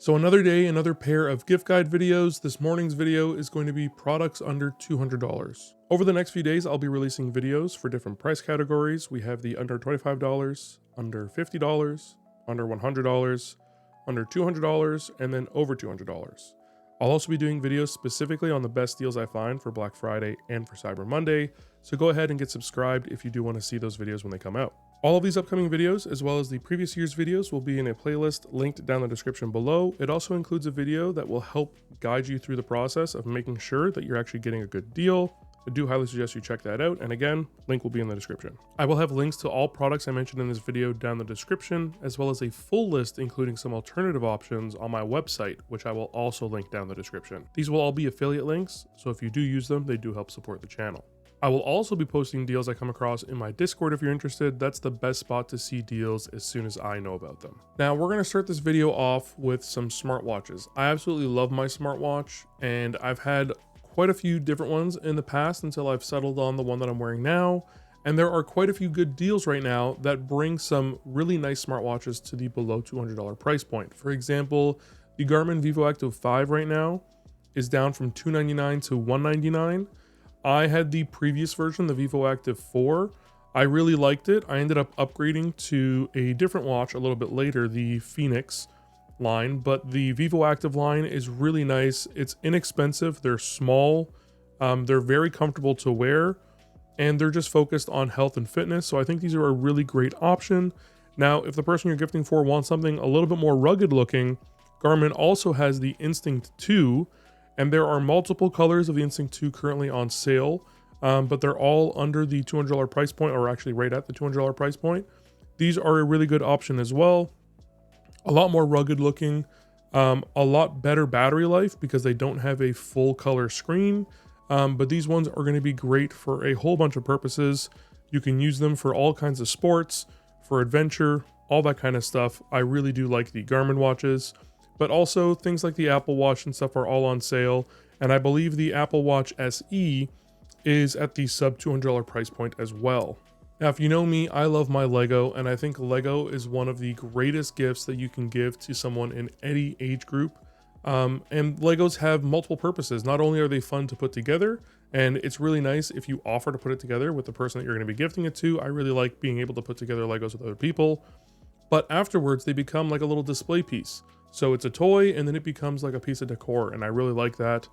So another day, another pair of gift guide videos. This morning's video is going to be products under $200. Over the next few days, I'll be releasing videos for different price categories. We have the under $25, under $50, under $100, under $200, and then over $200. I'll also be doing videos specifically on the best deals I find for Black Friday and for Cyber Monday, so go ahead and get subscribed if you do want to see those videos when they come out. All of these upcoming videos, as well as the previous year's videos, will be in a playlist linked down the description below. It also includes a video that will help guide you through the process of making sure that you're actually getting a good deal. I do highly suggest you check that out, and again, link will be in the description. I will have links to all products I mentioned in this video down the description, as well as a full list including some alternative options on my website, which I will also link down the description. These will all be affiliate links, so if you do use them, they do help support the channel. I will also be posting deals I come across in my Discord if you're interested. That's the best spot to see deals as soon as I know about them. Now we're gonna start this video off with some smartwatches. I absolutely love my smartwatch, and I've had quite a few different ones in the past until I've settled on the one that I'm wearing now. And there are quite a few good deals right now that bring some really nice smartwatches to the below $200 price point. For example, the Garmin Vivoactive 5 right now is down from $299 to $199. I had the previous version, the Vivoactive 4. I really liked it. I ended up upgrading to a different watch a little bit later, the Phoenix line, but the Vivoactive line is really nice. It's inexpensive. They're small. They're very comfortable to wear, and they're just focused on health and fitness. So I think these are a really great option. Now, if the person you're gifting for wants something a little bit more rugged looking, Garmin also has the Instinct 2. And there are multiple colors of the Instinct 2 currently on sale, but they're all under the $200 price point, or actually right at the $200 price point. These are a really good option as well. A lot more rugged looking, a lot better battery life because they don't have a full color screen. But these ones are going to be great for a whole bunch of purposes. You can use them for all kinds of sports, for adventure, all that kind of stuff. I really do like the Garmin watches. But also things like the Apple Watch and stuff are all on sale. And I believe the Apple Watch SE is at the sub $200 price point as well. Now, if you know me, I love my Lego, and I think Lego is one of the greatest gifts that you can give to someone in any age group. And Legos have multiple purposes. Not only are they fun to put together, and it's really nice if you offer to put it together with the person that you're going to be gifting it to. I really like being able to put together Legos with other people. But afterwards, they become like a little display piece. So it's a toy, and then it becomes like a piece of decor, and I really like that.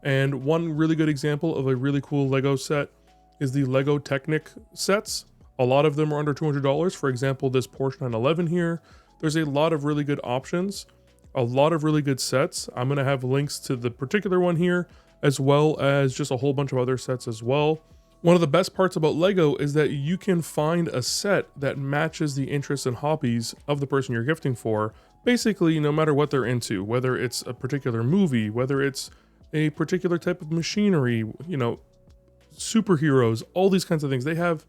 And one really good example of a really cool Lego set is the Lego Technic sets. A lot of them are under $200. For example, this Porsche 911 here. There's a lot of really good options, a lot of really good sets. I'm going to have links to the particular one here, as well as just a whole bunch of other sets as well. One of the best parts about Lego is that you can find a set that matches the interests and hobbies of the person you're gifting for. Basically, no matter what they're into, whether it's a particular movie, whether it's a particular type of machinery, you know, superheroes, all these kinds of things. They have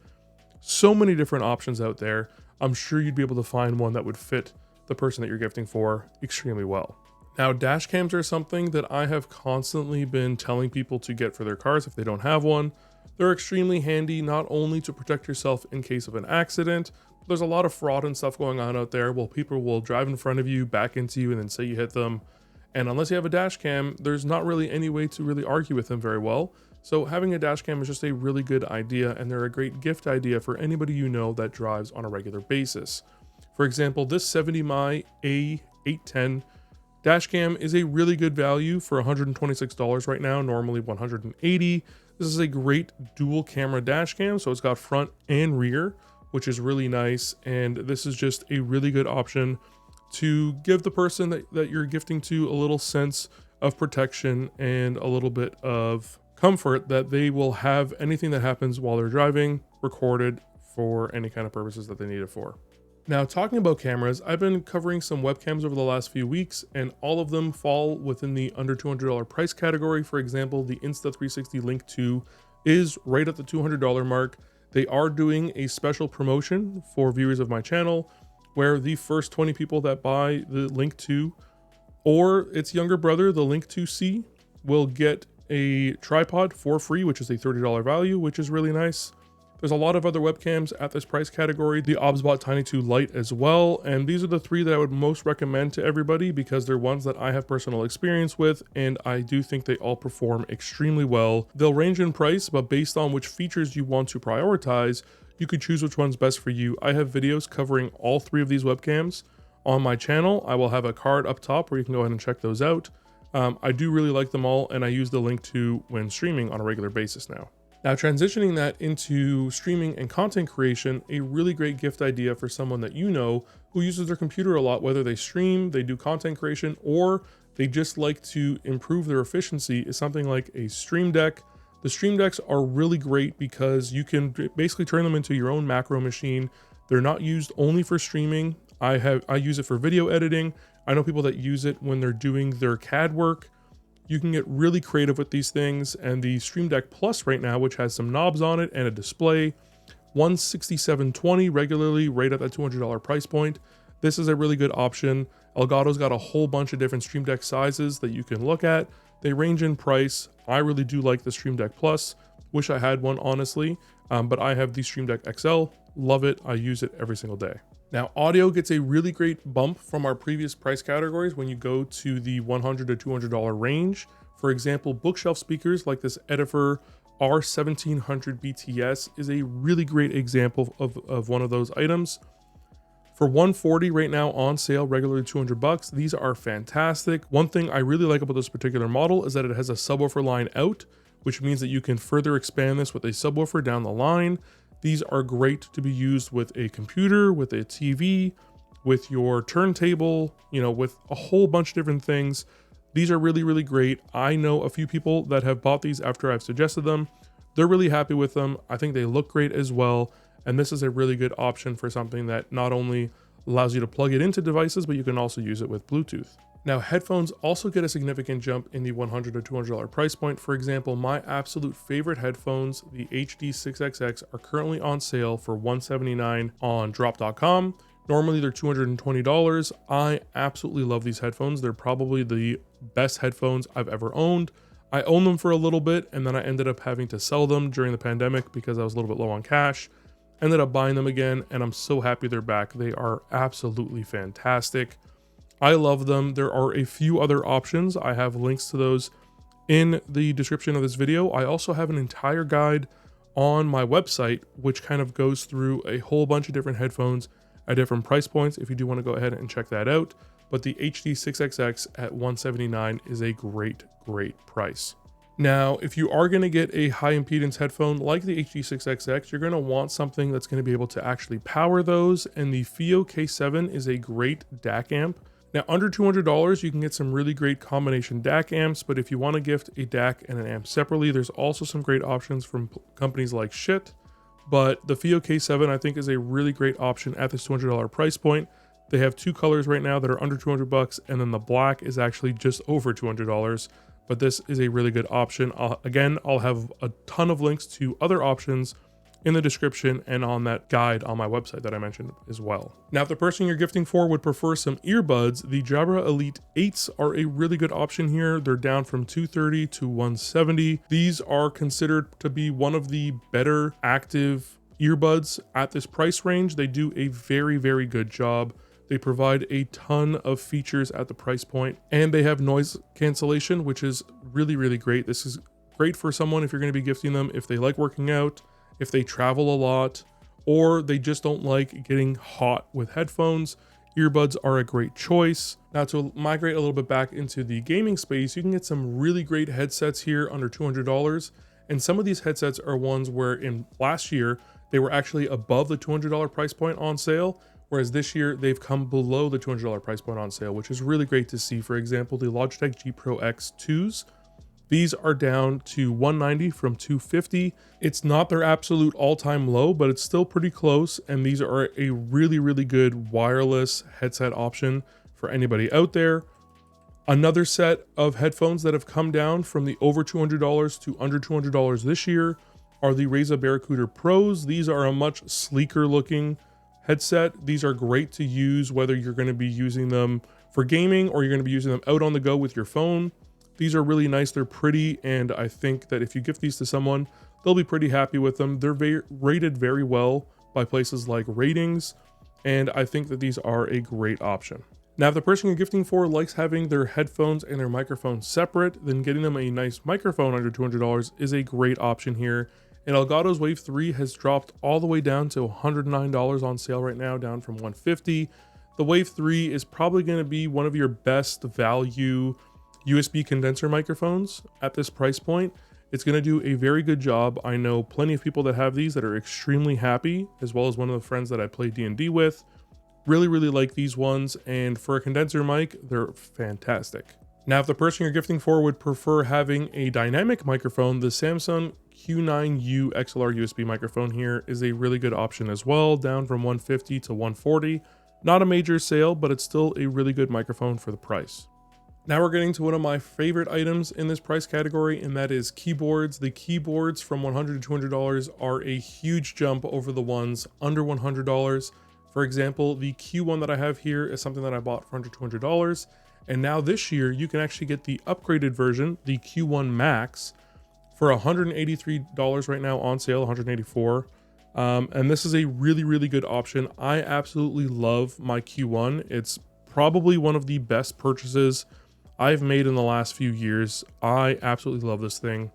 so many different options out there. I'm sure you'd be able to find one that would fit the person that you're gifting for extremely well. Now, dash cams are something that I have constantly been telling people to get for their cars if they don't have one. They're extremely handy, not only to protect yourself in case of an accident. There's a lot of fraud and stuff going on out there. Well, people will drive in front of you, back into you, and then say you hit them. And unless you have a dash cam, there's not really any way to really argue with them very well. So having a dash cam is just a really good idea, and they're a great gift idea for anybody you know that drives on a regular basis. For example, this 70mi A810 dash cam is a really good value for $126 right now, normally $180. This is a great dual camera dash cam, so it's got front and rear, which is really nice, and this is just a really good option to give the person that you're gifting to a little sense of protection and a little bit of comfort that they will have anything that happens while they're driving recorded for any kind of purposes that they need it for. Now, talking about cameras, I've been covering some webcams over the last few weeks, and all of them fall within the under $200 price category. For example, the Insta360 Link 2 is right at the $200 mark. They are doing a special promotion for viewers of my channel where the first 20 people that buy the Link 2 or its younger brother, the Link 2C, will get a tripod for free, which is a $30 value, which is really nice. There's a lot of other webcams at this price category, the OBSBot Tiny 2 Lite as well, and these are the three that I would most recommend to everybody because they're ones that I have personal experience with, and I do think they all perform extremely well. They'll range in price, but based on which features you want to prioritize, you could choose which one's best for you. I have videos covering all three of these webcams on my channel. I will have a card up top where you can go ahead and check those out. I do really like them all, and I use the link to when streaming on a regular basis now. Now, transitioning that into streaming and content creation, a really great gift idea for someone that you know who uses their computer a lot, whether they stream, they do content creation, or they just like to improve their efficiency, is something like a Stream Deck. The Stream Decks are really great because you can basically turn them into your own macro machine. They're not used only for streaming. I use it for video editing. I know people that use it when they're doing their CAD work. You can get really creative with these things, and the Stream Deck Plus right now, which has some knobs on it and a display, $167.20 regularly, right at that $200 price point. This is a really good option. Elgato's got a whole bunch of different Stream Deck sizes that you can look at. They range in price. I really do like the Stream Deck Plus. Wish I had one, honestly, but I have the Stream Deck XL. Love it. I use it every single day. Now, audio gets a really great bump from our previous price categories when you go to the $100 to $200 range. For example, bookshelf speakers like this Edifer R1700 BTS is a really great example of one of those items. For $140 right now on sale, regularly $200. These are fantastic. One thing I really like about this particular model is that it has a subwoofer line out, which means that you can further expand this with a subwoofer down the line. These are great to be used with a computer, with a TV, with your turntable, with a whole bunch of different things. These are really, really great. I know a few people that have bought these after I've suggested them. They're really happy with them. I think they look great as well. And this is a really good option for something that not only allows you to plug it into devices, but you can also use it with Bluetooth. Now, headphones also get a significant jump in the $100 to $200 price point. For example, my absolute favorite headphones, the HD6XX, are currently on sale for $179 on drop.com. Normally they're $220. I absolutely love these headphones. They're probably the best headphones I've ever owned. I owned them for a little bit, and then I ended up having to sell them during the pandemic because I was a little bit low on cash. Ended up buying them again, and I'm so happy they're back. They are absolutely fantastic. I love them. There are a few other options. I have links to those in the description of this video. I also have an entire guide on my website, which kind of goes through a whole bunch of different headphones at different price points if you do want to go ahead and check that out. But the HD6XX at $179 is a great, great price. Now, if you are going to get a high impedance headphone like the HD6XX, you're going to want something that's going to be able to actually power those, and the FiiO K7 is a great DAC amp. Now, under $200, you can get some really great combination DAC amps, but if you want to gift a DAC and an amp separately, there's also some great options from companies like Schiit. But the FiiO K7, I think, is a really great option at this $200 price point. They have two colors right now that are under $200, and then the black is actually just over $200. But this is a really good option. Again, I'll have a ton of links to other options in the description and on that guide on my website that I mentioned as well. Now, if the person you're gifting for would prefer some earbuds, the Jabra Elite 8s are a really good option here. They're down from $230 to $170. These are considered to be one of the better active earbuds at this price range. They do a very, very good job. They provide a ton of features at the price point, and they have noise cancellation, which is really, really great. This is great for someone if you're going to be gifting them, if they like working out, if they travel a lot, or they just don't like getting hot with headphones. Earbuds are a great choice. Now, to migrate a little bit back into the gaming space, you can get some really great headsets here under $200. And some of these headsets are ones where in last year, they were actually above the $200 price point on sale. Whereas this year they've come below the $200 price point on sale, which is really great to see. For example, the Logitech G Pro X2s, these are down to $190 from $250. It's not their absolute all-time low, but it's still pretty close. And these are a really, really good wireless headset option for anybody out there. Another set of headphones that have come down from the over $200 to under $200 this year are the Razer Barracuda Pros. These are a much sleeker looking headset. These are great to use whether you're going to be using them for gaming or you're going to be using them out on the go with your phone. These are really nice. They're pretty, and I think that if you gift these to someone, they'll be pretty happy with them. They're rated very well by places like Ratings, and I think that these are a great option. Now, if the person you're gifting for likes having their headphones and their microphone separate, then getting them a nice microphone under $200 is a great option here. And Elgato's Wave 3 has dropped all the way down to $109 on sale right now, down from $150. The Wave 3 is probably going to be one of your best value USB condenser microphones at this price point. It's going to do a very good job. I know plenty of people that have these that are extremely happy, as well as one of the friends that I play D&D with. Really like these ones, and for a condenser mic, they're fantastic. Now, if the person you're gifting for would prefer having a dynamic microphone, the Samsung Q9U XLR USB microphone here is a really good option as well, down from $150 to $140. Not a major sale, but it's still a really good microphone for the price. Now we're getting to one of my favorite items in this price category, and that is keyboards. The keyboards from $100 to $200 are a huge jump over the ones under $100. For example, the Q1 that I have here is something that I bought for under $200. And now this year, you can actually get the upgraded version, the Q1 Max, for $183 right now on sale, $184. And this is a really good option. I absolutely love my Q1. It's probably one of the best purchases I've made in the last few years. I absolutely love this thing.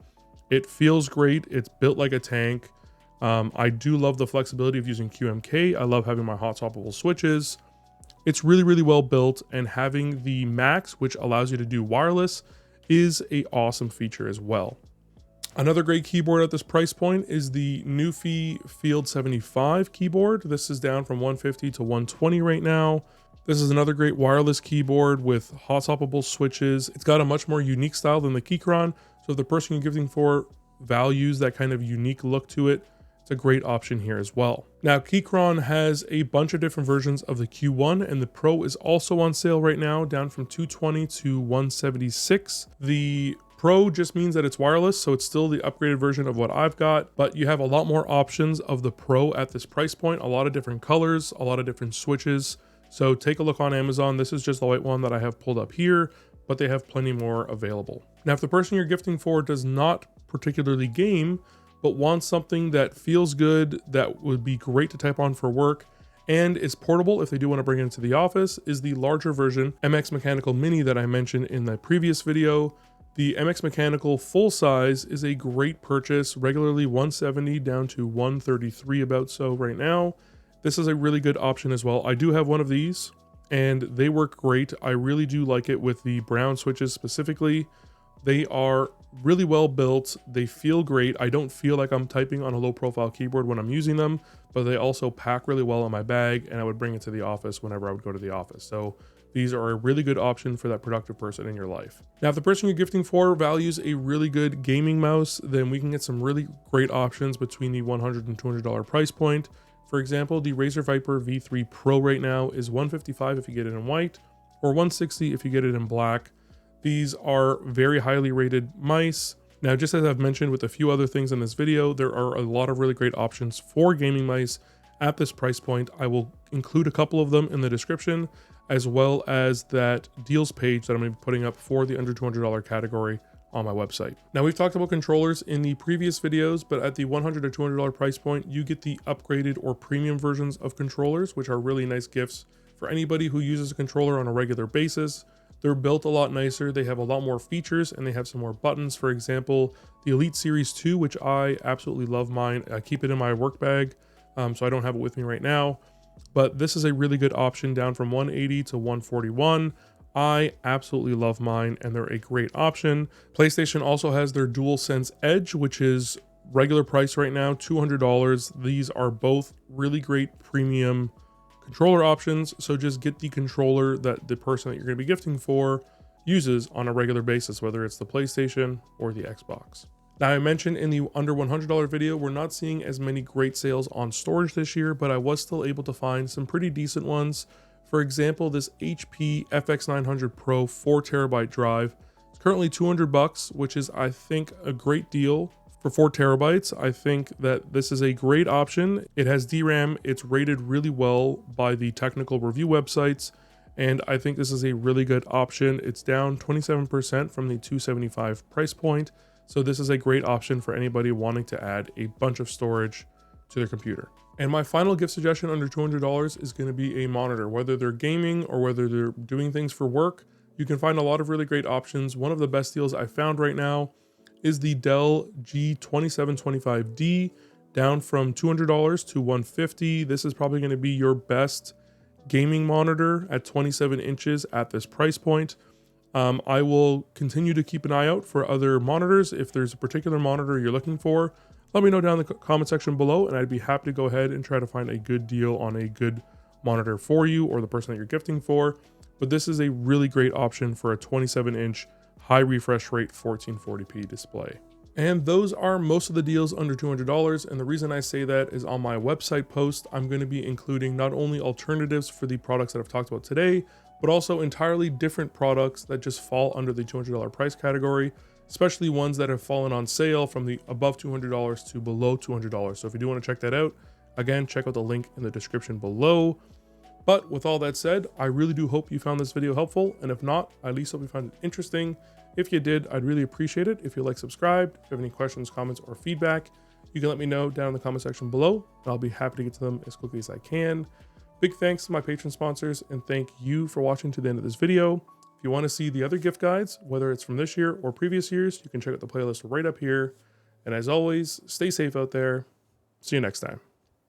It feels great. It's built like a tank. I do love the flexibility of using QMK. I love having my hot swappable switches. It's really well built, and having the Max, which allows you to do wireless, is an awesome feature as well. Another great keyboard at this price point is the Newfie Field 75 keyboard. This is down from $150 to $120 right now. This is another great wireless keyboard with hot swappable switches. It's got a much more unique style than the Keychron, so if the person you're gifting for values that kind of unique look to it, it's a great option here as well. Now, Keychron has a bunch of different versions of the Q1, and the Pro is also on sale right now, down from $220 to $176. The Pro just means that it's wireless, so it's still the upgraded version of what I've got, but you have a lot more options of the Pro at this price point, a lot of different colors, a lot of different switches. So take a look on Amazon. This is just the white one that I have pulled up here, but they have plenty more available. Now, if the person you're gifting for does not particularly game, but wants something that feels good, that would be great to type on for work, and is portable if they do want to bring it into the office, is the larger version MX Mechanical Mini that I mentioned in the previous video. The MX Mechanical full size is a great purchase, regularly $170 down to $133 about so right now. This is a really good option as well. I do have one of these, and they work great. I really do like it with the brown switches specifically. They are really well built. They feel great. I don't feel like I'm typing on a low profile keyboard when I'm using them, but they also pack really well in my bag, and I would bring it to the office whenever I would go to the office. So these are a really good option for that productive person in your life. Now, if the person you're gifting for values a really good gaming mouse, then we can get some really great options between the $100 and $200 price point. For example, the Razer Viper V3 Pro right now is $155 if you get it in white, or $160 if you get it in black. These are very highly rated mice. Now, just as I've mentioned with a few other things in this video, there are a lot of really great options for gaming mice at this price point. I will include a couple of them in the description, as well as that deals page that I'm going to be putting up for the under $200 category on my website. Now, we've talked about controllers in the previous videos, but at the $100 to $200 price point, you get the upgraded or premium versions of controllers, which are really nice gifts for anybody who uses a controller on a regular basis. They're built a lot nicer, they have a lot more features, and they have some more buttons. For example, the Elite Series 2, which I absolutely love mine. I keep it in my work bag, so I don't have it with me right now. But this is a really good option, down from $180 to $141. I absolutely love mine, and they're a great option. PlayStation also has their DualSense Edge, which is regular price right now, $200. These are both really great premium controller options, so just get the controller that the person that you're going to be gifting for uses on a regular basis, whether it's the PlayStation or the Xbox. Now, I mentioned in the under $100 video, we're not seeing as many great sales on storage this year, but I was still able to find some pretty decent ones. For example, this HP FX900 Pro 4TB drive is currently $200, which is, I think, a great deal for 4 terabytes. I think that this is a great option. It has DRAM, it's rated really well by the technical review websites, and I think this is a really good option. It's down 27% from the $275 price point, So this is a great option for anybody wanting to add a bunch of storage to their computer. And my final gift suggestion under $200 is going to be a monitor. Whether they're gaming or whether they're doing things for work, you can find a lot of really great options. One of the best deals I found right now is the Dell G2725D, down from $200 to $150. This is probably going to be your best gaming monitor at 27 inches at this price point. I will continue to keep an eye out for other monitors. If there's a particular monitor you're looking for, let me know down in the comment section below, and I'd be happy to go ahead and try to find a good deal on a good monitor for you or the person that you're gifting for. But this is a really great option for a 27-inch high refresh rate 1440p display. And those are most of the deals under $200. And the reason I say that is on my website post, I'm going to be including not only alternatives for the products that I've talked about today, but also entirely different products that just fall under the $200 price category, especially ones that have fallen on sale from the above $200 to below $200. So if you do want to check that out, again, check out the link in the description below. But with all that said, I really do hope you found this video helpful. And if not, I at least hope you found it interesting. If you did, I'd really appreciate it if you like, subscribe. If you have any questions, comments, or feedback, you can let me know down in the comment section below, and I'll be happy to get to them as quickly as I can. Big thanks to my Patreon sponsors, and thank you for watching to the end of this video. If you want to see the other gift guides, whether it's from this year or previous years, you can check out the playlist right up here. And as always, stay safe out there. See you next time.